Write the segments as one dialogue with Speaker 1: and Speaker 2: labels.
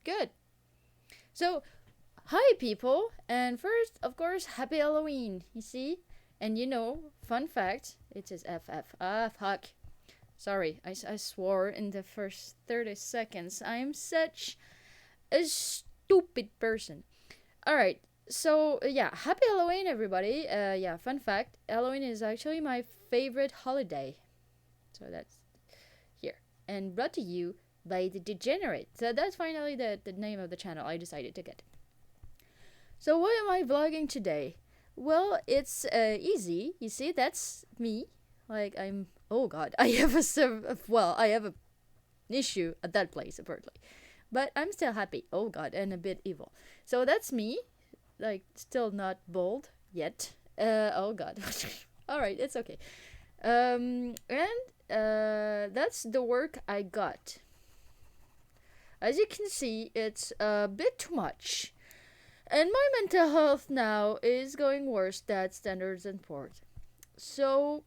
Speaker 1: Good. So, hi people, and first, of course, happy Halloween. You see, and fun fact, it is FF. Ah, fuck. Sorry, I swore in the first 30 seconds. I am such a stupid person. All right. So, yeah, happy Halloween, everybody. Yeah, fun fact, Halloween is actually my favorite holiday. So that's here. And brought to you by The Degenerate. So that's finally the name of the channel I decided to get. So what am I vlogging today? Well, it's easy. You see, that's me. Like I'm. Oh God, I have I have a issue at that place apparently, but I'm still happy. Oh God, and a bit evil. So that's me. Like still not bold yet. Oh God. All right, it's okay. And that's the work I got. As you can see, it's a bit too much. And my mental health now is going worse than standards and port. So,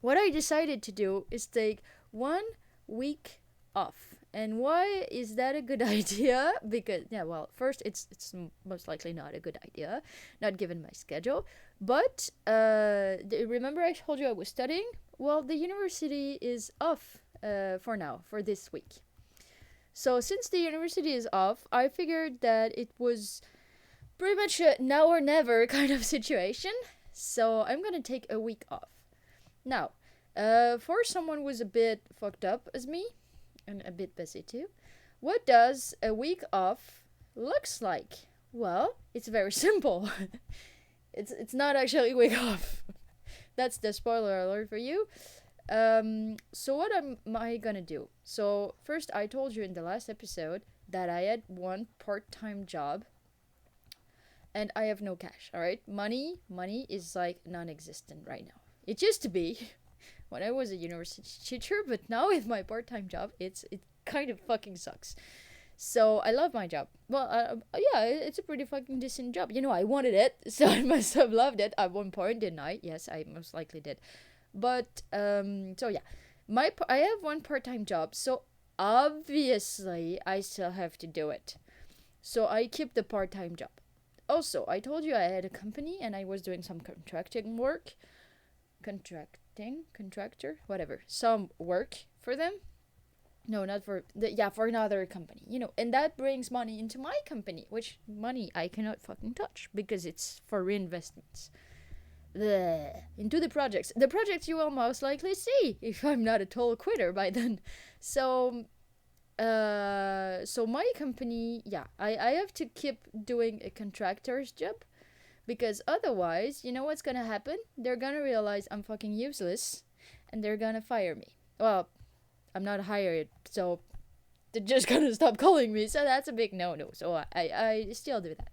Speaker 1: what I decided to do is take 1 week off. And why is that a good idea? Because yeah, well, first it's most likely not a good idea, not given my schedule. But remember I told you I was studying. Well, the university is off for now for this week. So since the university is off, I figured that it was pretty much a now or never kind of situation. So I'm gonna take a week off. Now, for someone who's a bit fucked up as me, and a bit busy too, what does a week off looks like? Well, it's very simple. It's not actually a week off. That's the spoiler alert for you. So what am I gonna do? So first, I told you in the last episode that I had one part-time job and I have no cash. All right, money is like non-existent right now. It used to be when I was a university teacher, but now with my part-time job, it kind of fucking sucks. So I love my job. Well, yeah, it's a pretty fucking decent job. I wanted it, so I must have loved it at one point, didn't I? Yes, I most likely did. But so yeah, I have one part-time job, so obviously I still have to do it. So I keep the part-time job. Also, I told you I had a company and I was doing some contracting work, contractor, whatever, some work for them. No, not for yeah, for another company, and that brings money into my company, which money I cannot fucking touch because it's for reinvestments. Into the projects. The projects you will most likely see if I'm not a total quitter by then. So, so my company, yeah, I have to keep doing a contractor's job because otherwise, you know what's gonna happen? They're gonna realize I'm fucking useless and they're gonna fire me. Well, I'm not hired, so they're just gonna stop calling me. So that's a big no no. So I still do that.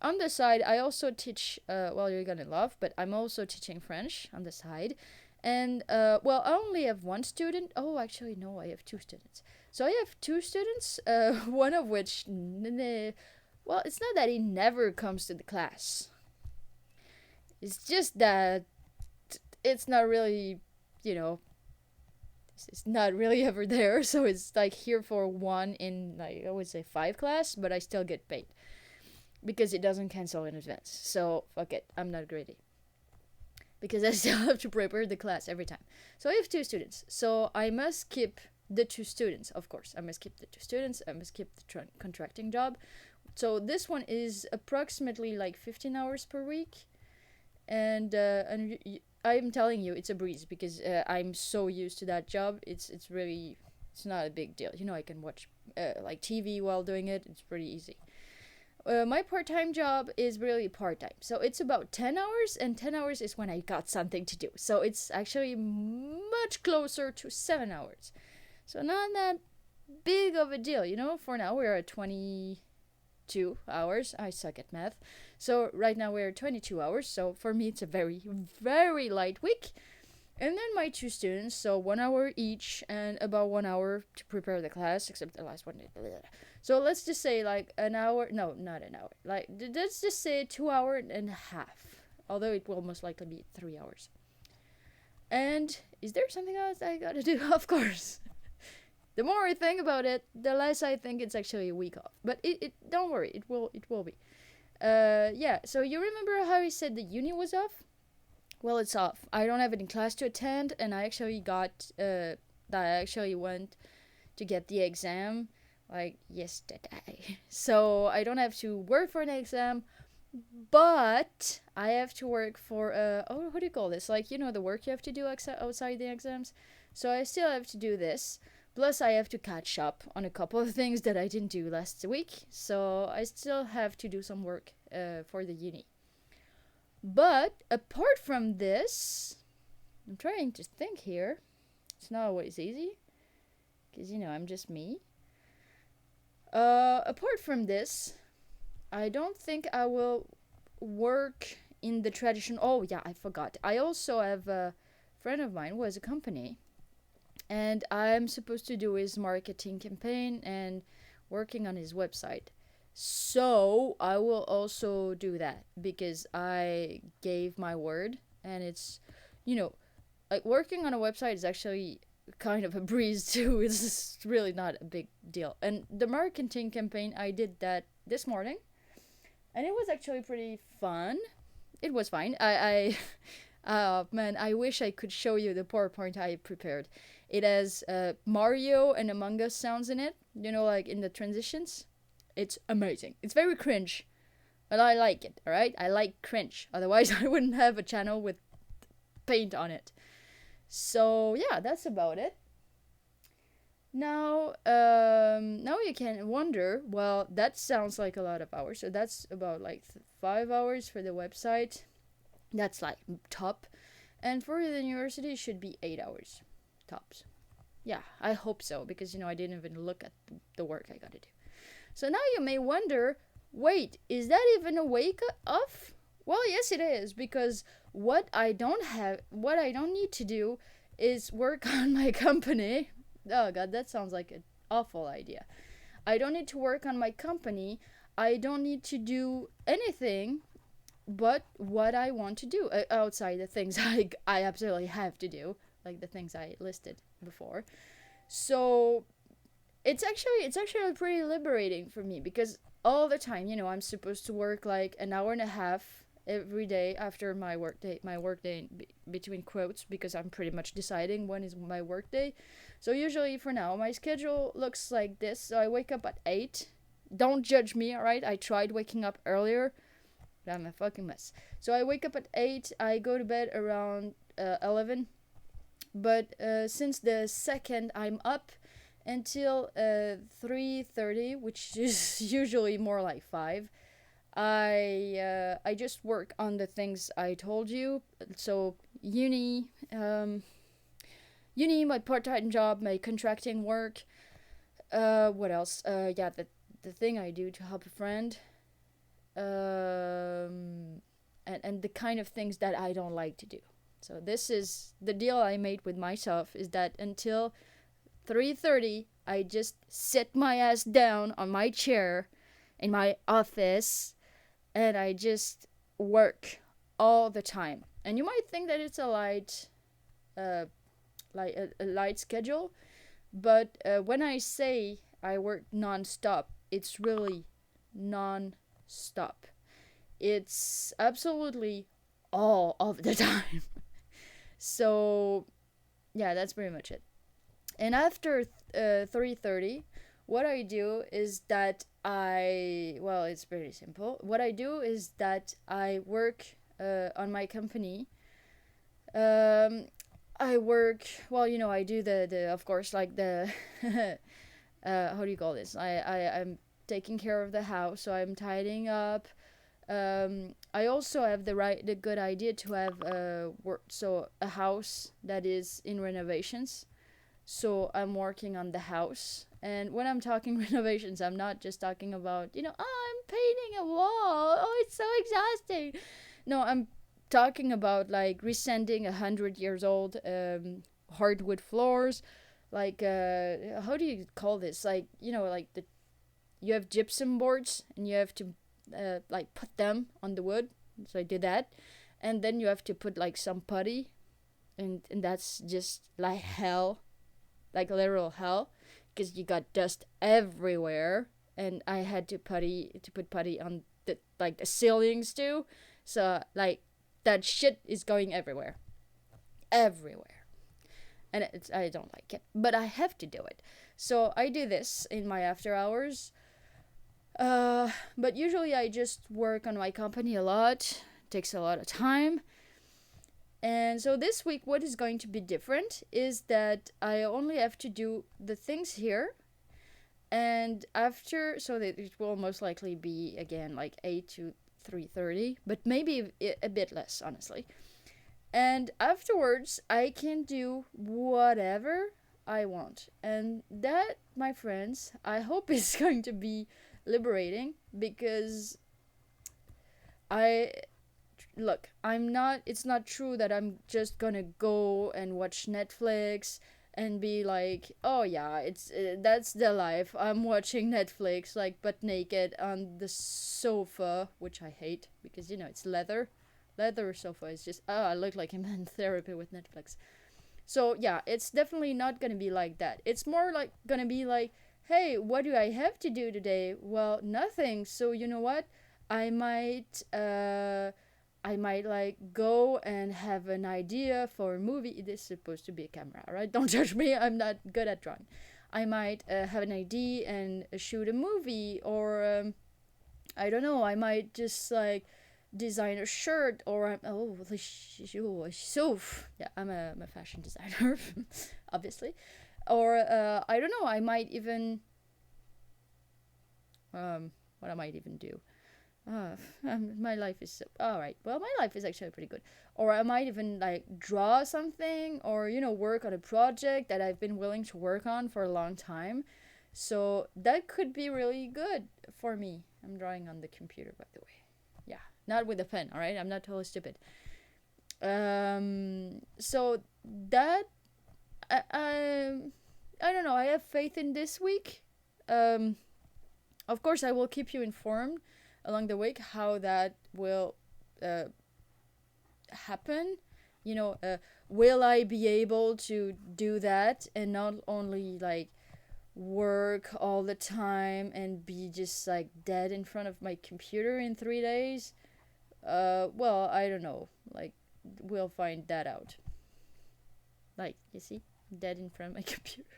Speaker 1: On the side, I also teach, well, you're gonna love, but I'm also teaching French on the side. And, well, I only have one student. Oh, actually, no, I have two students. So I have two students, one of which, well, it's not that he never comes to the class. It's just that it's not really, you know, it's not really ever there. So it's like here for one in, like, I would say 5 class, but I still get paid because it doesn't cancel in advance. So fuck it, I'm not greedy because I still have to prepare the class every time. So I have two students, so I must keep the two students. Of course, I must keep the two students. I must keep the contracting job. So this one is approximately like 15 hours per week, and I'm telling you, it's a breeze because I'm so used to that job. It's really it's not a big deal. I can watch like TV while doing it. It's pretty easy. My part-time job is really part-time, so it's about 10 hours, and 10 hours is when I got something to do, so it's actually much closer to 7 hours, so not that big of a deal. For now we're at 22 hours. I suck at math, so right now we're at 22 hours, so for me it's a very very light week. And then my two students, so 1 hour each and about 1 hour to prepare the class, except the last one. So let's just say like an hour. No, not an hour. Like, let's just say 2 hour and a half. Although it will most likely be 3 hours. And is there something else I gotta do? Of course. The more I think about it, the less I think it's actually a week off. But it don't worry, it will be. Yeah. So you remember how I said the uni was off? Well, it's off. I don't have any class to attend, and I actually I actually went to get the exam like yesterday. So I don't have to work for an exam, but I have to work for oh, what do you call this? Like, the work you have to do outside the exams. So I still have to do this. Plus, I have to catch up on a couple of things that I didn't do last week. So I still have to do some work for the uni. But apart from this, I'm trying to think here. It's not always easy because I'm just me. Apart from this, I don't think I will work in the tradition. Oh yeah, I forgot. I also have a friend of mine who has a company, and I'm supposed to do his marketing campaign and working on his website. So I will also do that because I gave my word, and it's, you know, like working on a website is actually kind of a breeze too. It's really not a big deal. And the marketing campaign, I did that this morning, and it was actually pretty fun. It was fine. Man, I wish I could show you the PowerPoint I prepared. It has Mario and Among Us sounds in it. Like in the transitions. It's amazing. It's very cringe, but I like it. All right, I like cringe. Otherwise, I wouldn't have a channel with paint on it. So yeah, that's about it. Now you can wonder. Well, that sounds like a lot of hours. So that's about like 5 hours for the website. That's like top, and for the university, it should be 8 hours, tops. Yeah, I hope so because I didn't even look at the work I gotta do. So now you may wonder, wait, is that even a wake off? Well, yes, it is because what I don't need to do is work on my company. Oh god, that sounds like an awful idea. I don't need to work on my company. I don't need to do anything but what I want to do outside the things I absolutely have to do, like the things I listed before. So it's actually pretty liberating for me because all the time, I'm supposed to work like an hour and a half every day after my work day between quotes because I'm pretty much deciding when is my work day. So usually for now my schedule looks like this. So I wake up at 8. Don't judge me, all right? I tried waking up earlier, but I'm a fucking mess. So I wake up at 8, I go to bed around 11. But since the second, I'm up until 3:30, which is usually more like 5. I just work on the things I told you. So uni, my part-time job, my contracting work. What else? Yeah, the thing I do to help a friend. And the kind of things that I don't like to do. So this is the deal I made with myself, is that until 3:30 I just sit my ass down on my chair in my office and I just work all the time. And you might think that it's a uh light schedule, but when I say I work non-stop, it's really non-stop. It's absolutely all of the time. So yeah, that's pretty much it. And after 3:30, what I do is that it's pretty simple. What I do is that I work on my company. Um, I work, I do the of course, like the, how do you call this? I'm taking care of the house, so I'm tidying up. I also have the good idea to have a house that is in renovations. So I'm working on the house. And when I'm talking renovations, I'm not just talking about, I'm painting a wall. Oh, it's so exhausting. No, I'm talking about like resanding 100 years old hardwood floors. Like, how do you call this? Like, like you have gypsum boards and you have to like put them on the wood. So I did that. And then you have to put like some putty. And that's just like hell, like literal hell. because you got dust everywhere, and I had to put putty on the like the ceilings too. So like that shit is going everywhere, everywhere, and I don't like it, but I have to do it. So I do this in my after hours. But usually I just work on my company a lot. It takes a lot of time. And so this week, what is going to be different is that I only have to do the things here. And after, so that it will most likely be again like 8 to 3:30, but maybe a bit less, honestly. And afterwards, I can do whatever I want. And that, my friends, I hope is going to be liberating because I look, I'm not, it's not true that I'm just gonna go and watch Netflix and be like, oh yeah, it's that's the life. I'm watching Netflix like butt naked on the sofa, which I hate because it's leather. Leather sofa is just I look like I'm in therapy with Netflix. So yeah, it's definitely not gonna be like that. It's more like gonna be like, hey, what do I have to do today? Well, nothing. So you know what? I might I might like go and have an idea for a movie. It is supposed to be a camera, right? Don't judge me. I'm not good at drawing. I might have an idea and shoot a movie, or I don't know. I might just like design a shirt, or so yeah, I'm a fashion designer, obviously, or I don't know. I might even what I might even do. Uh, my life is so, all right. Well, my life is actually pretty good. Or I might even like draw something, or work on a project that I've been willing to work on for a long time. So that could be really good for me. I'm drawing on the computer, by the way. Yeah, not with a pen. All right, I'm not totally stupid. So that I I don't know. I have faith in this week. Um, of course, I will keep you informed along the week how that will uh, happen. Will I be able to do that and not only like work all the time and be just like dead in front of my computer in 3 days? Well, I don't know. Like, we'll find that out. Like, you see, dead in front of my computer.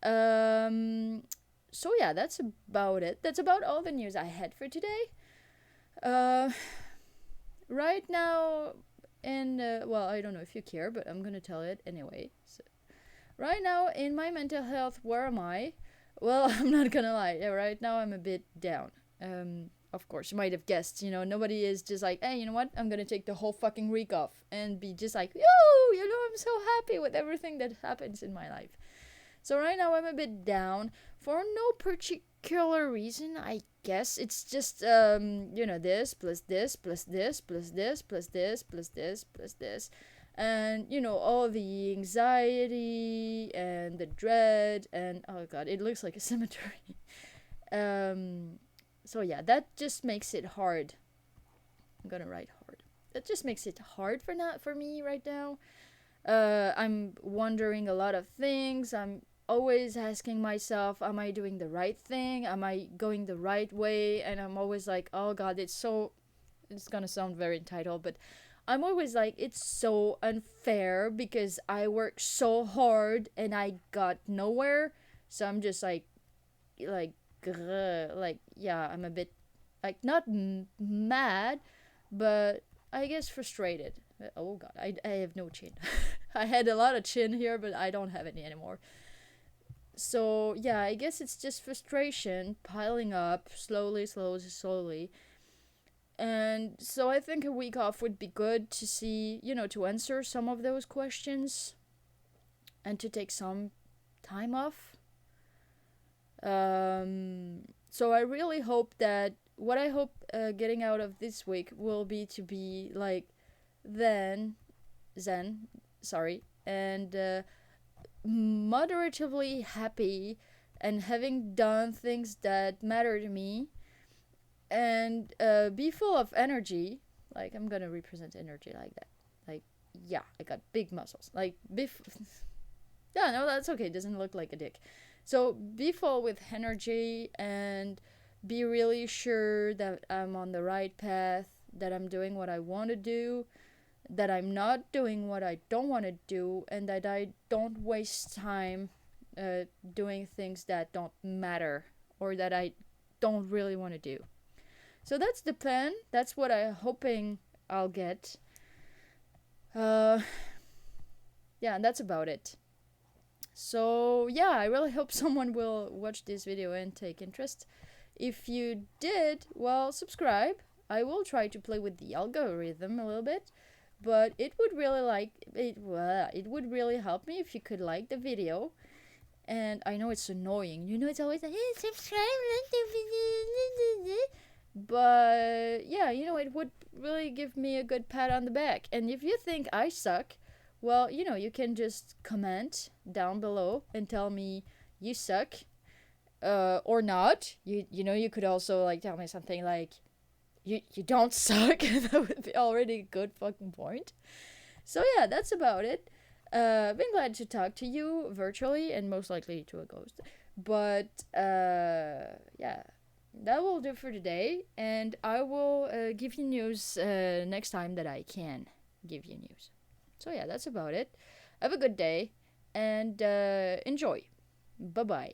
Speaker 1: Um, so yeah, that's about it. That's about all the news I had for today. Uh, right now, and well, I don't know if you care, but I'm gonna tell it anyway. So, right now, in my mental health, where am I? Well, I'm not gonna lie. Yeah, right now I'm a bit down. Of course, you might have guessed. Nobody is just like, hey, you know what? I'm gonna take the whole fucking week off and be just like, yo, I'm so happy with everything that happens in my life. So right now I'm a bit down for no particular reason. I guess it's just this plus this plus this plus this plus this plus this plus this, and all the anxiety and the dread, and oh god, it looks like a cemetery. So yeah, that just makes it hard. I'm gonna write hard. That just makes it hard for me right now. I'm wondering a lot of things. I'm always asking myself, am I doing the right thing? Am I going the right way? And I'm always like, oh god, it's gonna sound very entitled, but I'm always like, it's so unfair because I work so hard and I got nowhere. So I'm just like, yeah, I'm a bit, like, not mad, but I guess frustrated. Oh god, I have no chin. I had a lot of chin here, but I don't have any anymore. So yeah, I guess it's just frustration piling up slowly, slowly, slowly. And so I think a week off would be good to see, to answer some of those questions and to take some time off. So I really hope that what I hope getting out of this week will be to be like then zen, sorry, and moderatively happy and having done things that matter to me, and be full of energy. Like, I'm gonna represent energy like that. Like, yeah, I got big muscles. Like, yeah, no, that's okay. It doesn't look like a dick. So be full with energy and be really sure that I'm on the right path, that I'm doing what I want to do, that I'm not doing what I don't want to do, and that I don't waste time doing things that don't matter or that I don't really want to do. So that's the plan. That's what I'm hoping I'll get. Uh, yeah, and that's about it. So yeah, I really hope someone will watch this video and take interest. If you did, well, subscribe. I will try to play with the algorithm a little bit, but it would really help me if you could like the video. And I know it's annoying. You know, it's always like, hey, subscribe, like the video. But yeah, it would really give me a good pat on the back. And if you think I suck, well, you can just comment down below and tell me you suck, or not. You could also like tell me something like you don't suck. That would be already a good fucking point. So yeah, that's about it. Been glad to talk to you virtually and most likely to a ghost. But yeah, that will do for today, and I will give you news next time that I can give you news. So yeah, that's about it. Have a good day and enjoy. Bye bye.